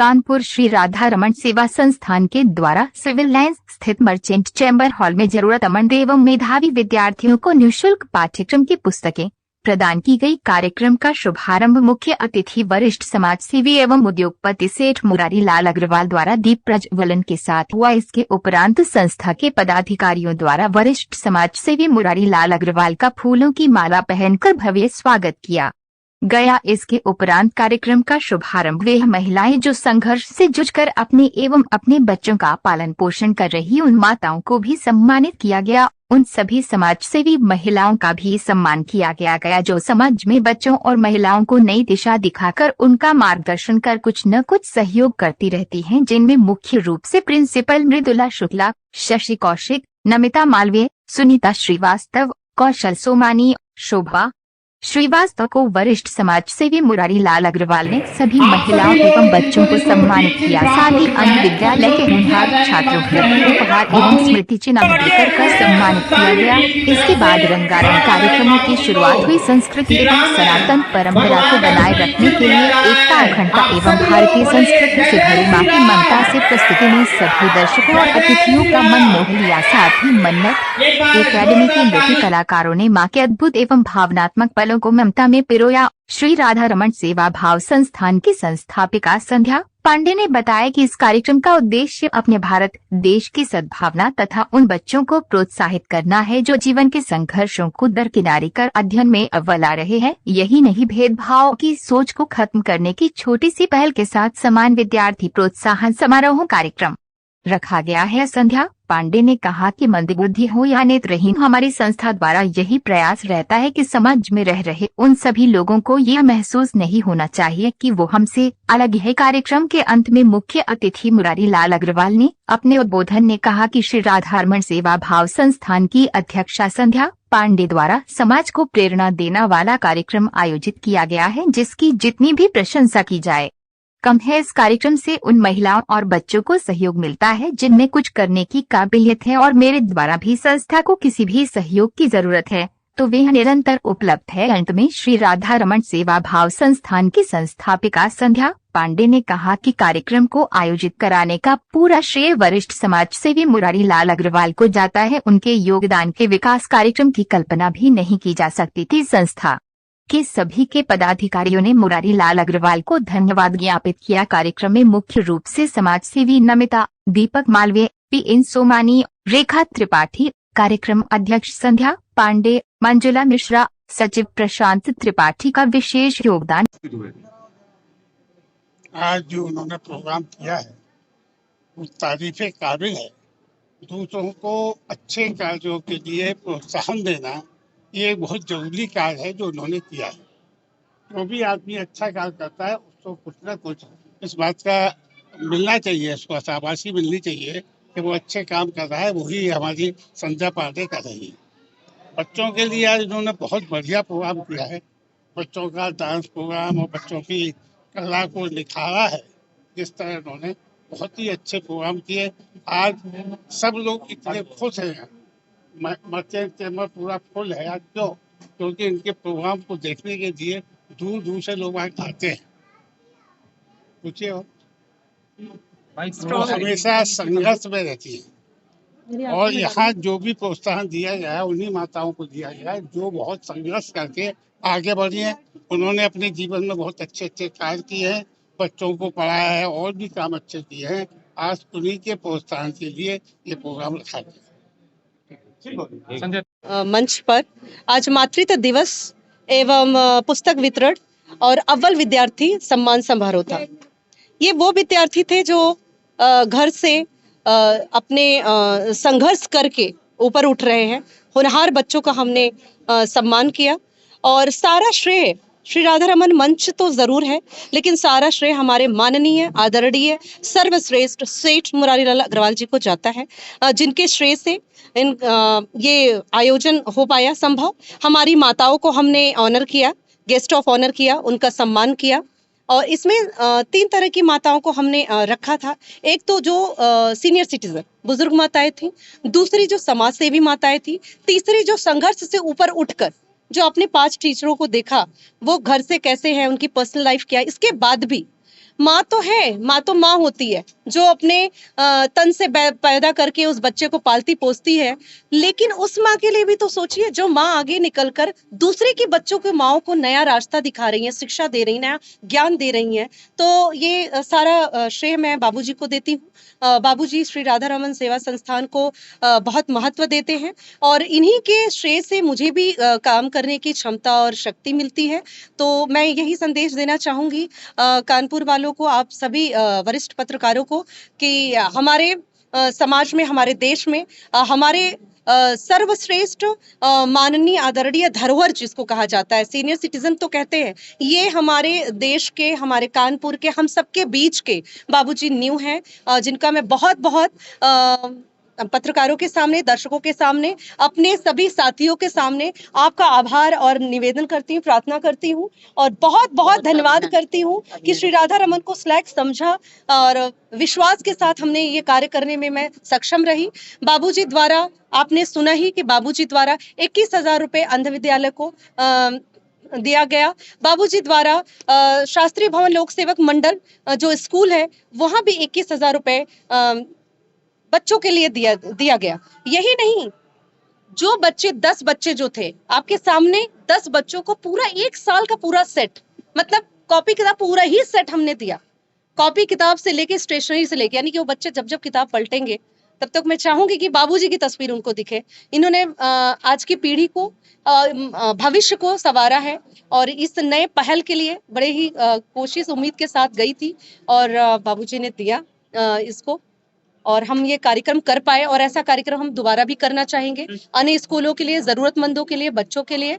कानपुर श्री राधा रमन सेवा संस्थान के द्वारा सिविल लाइंस स्थित मर्चेंट चैम्बर हॉल में जरूरतमंद एवं मेधावी विद्यार्थियों को निःशुल्क पाठ्यक्रम की पुस्तकें प्रदान की गई। कार्यक्रम का शुभारंभ मुख्य अतिथि वरिष्ठ समाज सेवी एवं उद्योगपति सेठ मुरारी लाल अग्रवाल द्वारा दीप प्रज्वलन के साथ हुआ। इसके उपरांत संस्था के पदाधिकारियों द्वारा वरिष्ठ समाज सेवी मुरारी लाल अग्रवाल का फूलों की माला पहनकर भव्य स्वागत किया गया। इसके उपरांत कार्यक्रम का शुभारंभ वे महिलाएं जो संघर्ष से जूझकर अपने एवं अपने बच्चों का पालन पोषण कर रही उन माताओं को भी सम्मानित किया गया। उन सभी समाज सेवी महिलाओं का भी सम्मान किया गया जो समाज में बच्चों और महिलाओं को नई दिशा दिखाकर उनका मार्गदर्शन कर कुछ न कुछ सहयोग करती रहती हैं, जिनमें मुख्य रूप से प्रिंसिपल मृदुला शुक्ला, शशि कौशिक, नमिता मालवीय, सुनीता श्रीवास्तव, कौशल सोमानी, शोभा श्रीवास्तव को वरिष्ठ समाज सेवी मुरारी लाल अग्रवाल ने सभी महिलाओं एवं बच्चों को सम्मानित किया। साथ ही अन्य विद्यालय के होनहार छात्रों को उपहार एवं स्मृति चिन्ह देकर सम्मानित किया गया। इसके बाद रंगारंग कार्यक्रमों की शुरुआत हुई। संस्कृति एवं सनातन परंपरा को बनाए रखने के लिए एकता, अखंडता एवं भारतीय संस्कृति से भरी मां की ममता से प्रस्तुति ने सभी दर्शकों और अतिथियों का मन मोह लिया। साथ ही मन्नत एकेडमी के नृत्य कलाकारों ने मां के अद्भुत एवं भावनात्मक पलों को ममता में पिरोया। श्री राधा रमन सेवा भाव संस्थान की संस्थापिका संध्या पांडे ने बताया कि इस कार्यक्रम का उद्देश्य अपने भारत देश की सद्भावना तथा उन बच्चों को प्रोत्साहित करना है जो जीवन के संघर्षों को दरकिनारे कर अध्ययन में अव्वल आ रहे हैं। यही नहीं, भेदभाव की सोच को खत्म करने की छोटी सी पहल के साथ समान विद्यार्थी प्रोत्साहन समारोह कार्यक्रम रखा गया है। संध्या पांडे ने कहा कि मंदबुद्धि हो या नेत्रहीन, हमारी संस्था द्वारा यही प्रयास रहता है कि समाज में रह रहे उन सभी लोगों को यह महसूस नहीं होना चाहिए कि वो हमसे अलग है। कार्यक्रम के अंत में मुख्य अतिथि मुरारी लाल अग्रवाल ने अपने उद्बोधन में कहा कि श्री राधा रमन सेवा भाव संस्थान की अध्यक्षा संध्या पांडे द्वारा समाज को प्रेरणा देने वाला कार्यक्रम आयोजित किया गया है, जिसकी जितनी भी प्रशंसा की जाए कम है। इस कार्यक्रम से उन महिलाओं और बच्चों को सहयोग मिलता है जिनमें कुछ करने की काबिलियत है और मेरे द्वारा भी संस्था को किसी भी सहयोग की जरूरत है तो वे निरंतर उपलब्ध है। अंत में श्री राधा रमन सेवा भाव संस्थान की संस्थापिका संध्या पांडे ने कहा कि कार्यक्रम को आयोजित कराने का पूरा श्रेय वरिष्ठ समाज सेवी मुरारी लाल अग्रवाल को जाता है। उनके योगदान के विकास कार्यक्रम की कल्पना भी नहीं की जा सकती थी। संस्था के सभी के पदाधिकारियों ने मुरारी लाल अग्रवाल को धन्यवाद ज्ञापित किया। कार्यक्रम में मुख्य रूप से समाज सेवी नमिता, दीपक मालवीय, पी.एन. सोमानी, रेखा त्रिपाठी, कार्यक्रम अध्यक्ष संध्या पांडे, मंजुला मिश्रा, सचिव प्रशांत त्रिपाठी का विशेष योगदान। आज जो उन्होंने प्रोग्राम किया है वो तारीफे काबिल है। दूसरों को अच्छे कार्यों के लिए प्रोत्साहन देना ये बहुत जरूरी कार्य है जो उन्होंने किया है। जो भी आदमी अच्छा कार्य करता है उसको कुछ न कुछ इस बात का मिलना चाहिए, उसको शाबाशी मिलनी चाहिए कि वो अच्छे काम कर रहा है। वही हमारी संध्या पांडे कर रही है। बच्चों के लिए आज इन्होंने बहुत बढ़िया प्रोग्राम किया है। बच्चों का डांस प्रोग्राम और बच्चों की कला को निखारा है। जिस तरह इन्होंने बहुत ही अच्छे प्रोग्राम किए, आज सब लोग इतने खुश हैं। मर्चेंट चैम्बर पूरा फुल है आज। क्यों? क्योंकि इनके प्रोग्राम को देखने के लिए दूर दूर से लोग आते हैं। पूछिए, वो हमेशा संघर्ष में रहती है और यहाँ जो भी प्रोत्साहन दिया गया है उन्हीं माताओं को दिया गया है जो बहुत संघर्ष करके आगे बढ़ी हैं। उन्होंने अपने जीवन में बहुत अच्छे अच्छे कार्य किए हैं, बच्चों को पढ़ाया है और भी काम अच्छे किए हैं। आज उन्हीं के प्रोत्साहन के लिए ये प्रोग्राम रखा गया। मंच पर आज मातृत्व दिवस एवं पुस्तक वितरण और अव्वल विद्यार्थी सम्मान समारोह था। ये वो विद्यार्थी थे जो घर से अपने संघर्ष करके ऊपर उठ रहे हैं। होनहार बच्चों का हमने सम्मान किया और सारा श्रेय श्री राधा रमन मंच तो जरूर है, लेकिन सारा श्रेय हमारे माननीय आदरणीय सर्वश्रेष्ठ सेठ मुरारी लाल अग्रवाल जी को जाता है, जिनके श्रेय से ये आयोजन हो पाया संभव। हमारी माताओं को हमने ऑनर किया, गेस्ट ऑफ ऑनर किया, उनका सम्मान किया और इसमें 3 तरह की माताओं को हमने रखा था। एक तो जो सीनियर सिटीजन बुजुर्ग माताएं थी, दूसरी जो समाज सेवी माताएं थी, तीसरी जो संघर्ष से ऊपर उठकर जो अपने 5 टीचरों को देखा वो घर से कैसे है, उनकी पर्सनल लाइफ क्या है, इसके बाद भी माँ तो है, माँ तो माँ होती है जो अपने तन से पैदा करके उस बच्चे को पालती पोसती है, लेकिन उस माँ के लिए भी तो सोचिए जो माँ आगे निकलकर दूसरे के बच्चों के माँओं को नया रास्ता दिखा रही है, शिक्षा दे रही है, नया ज्ञान दे रही है। तो ये सारा श्रेय मैं बाबूजी को देती हूँ। बाबूजी श्री राधा रमन सेवा संस्थान को बहुत महत्व देते हैं और इन्हीं के श्रेय से मुझे भी काम करने की क्षमता और शक्ति मिलती है। तो मैं यही संदेश देना चाहूंगी कानपुर वालों को, आप सभी वरिष्ठ पत्रकारों को कि हमारे समाज में, हमारे देश में हमारे सर्वश्रेष्ठ माननीय आदरणीय धरोहर जिसको कहा जाता है, सीनियर सिटीजन तो कहते हैं, ये हमारे देश के, हमारे कानपुर के, हम सबके बीच के बाबूजी न्यू हैं, जिनका मैं बहुत बहुत पत्रकारों के सामने, दर्शकों के सामने, अपने सभी साथियों के सामने आपका आभार और निवेदन करती हूँ, प्रार्थना करती हूँ और बहुत बहुत धन्यवाद करती हूँ कि श्री राधा रमन को लायक समझा और विश्वास के साथ हमने ये कार्य करने में मैं सक्षम रही। बाबूजी द्वारा आपने सुना ही कि बाबूजी द्वारा 21,000 रुपए अंध विद्यालय को दिया गया। बाबूजी द्वारा शास्त्री भवन लोक सेवक मंडल जो स्कूल है वहां भी 21,000 रुपए बच्चों के लिए दिया गया। यही नहीं, जो बच्चे 10 बच्चे जो थे आपके सामने, 10 बच्चों को पूरा 1 साल का पूरा सेट, मतलब कॉपी किताब पूरा ही सेट हमने दिया, कॉपी किताब से लेके स्टेशनरी से लेके, यानी कि वो बच्चे जब जब किताब पलटेंगे तब तक मैं चाहूंगी कि बाबूजी की तस्वीर उनको दिखे। इन्होंने आज की पीढ़ी को, भविष्य को संवारा है और इस नए पहल के लिए बड़े ही कोशिश उम्मीद के साथ गई थी और बाबूजी ने दिया इसको और हम ये कार्यक्रम कर पाए और ऐसा कार्यक्रम हम दोबारा भी करना चाहेंगे अन्य स्कूलों के लिए, जरूरतमंदों के लिए, बच्चों के लिए।